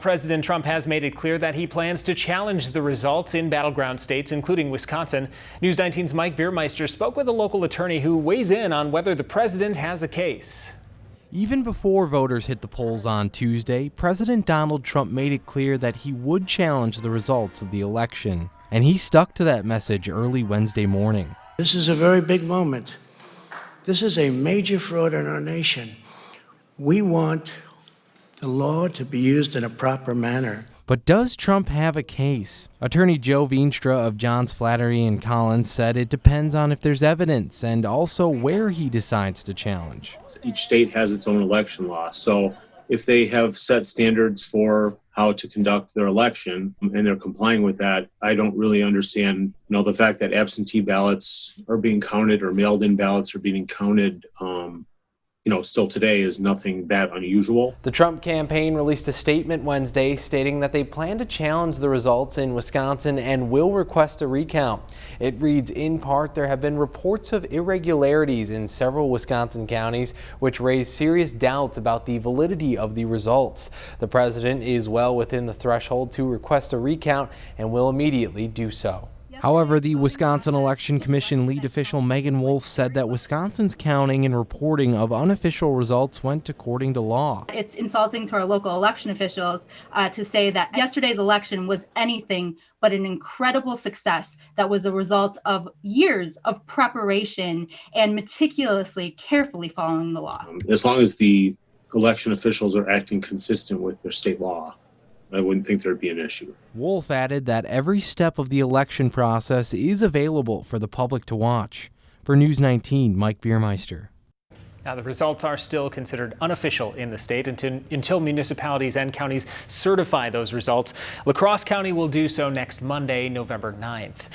President Trump has made it clear that he plans to challenge the results in battleground states, including Wisconsin. News 19's Mike Biermeister spoke with a local attorney who weighs in on whether the president has a case. Even before voters hit the polls on Tuesday, President Donald Trump made it clear that he would challenge the results of the election. And he stuck to that message early Wednesday morning. This is a very big moment. This is a major fraud in our nation. We want the law to be used in a proper manner. But does Trump have a case? Attorney Joe Veenstra of Johns Flattery and Collins said it depends on if there's evidence and also where he decides to challenge. Each state has its own election law. So if they have set standards for how to conduct their election and they're complying with that, I don't really understand, the fact that absentee ballots are being counted or mailed-in ballots are being counted still today is nothing that unusual. The Trump campaign released a statement Wednesday stating that they plan to challenge the results in Wisconsin and will request a recount. It reads, in part, there have been reports of irregularities in several Wisconsin counties, which raise serious doubts about the validity of the results. The president is well within the threshold to request a recount and will immediately do so. However, the Wisconsin Election Commission lead official Megan Wolf said that Wisconsin's counting and reporting of unofficial results went according to law. It's insulting to our local election officials to say that yesterday's election was anything but an incredible success that was a result of years of preparation and meticulously, carefully following the law. As long as the election officials are acting consistent with their state law, I wouldn't think there'd be an issue. Wolf added that every step of the election process is available for the public to watch. For News 19, Mike Biermeister. Now, the results are still considered unofficial in the state until municipalities and counties certify those results. La Crosse County will do so next Monday, November 9th.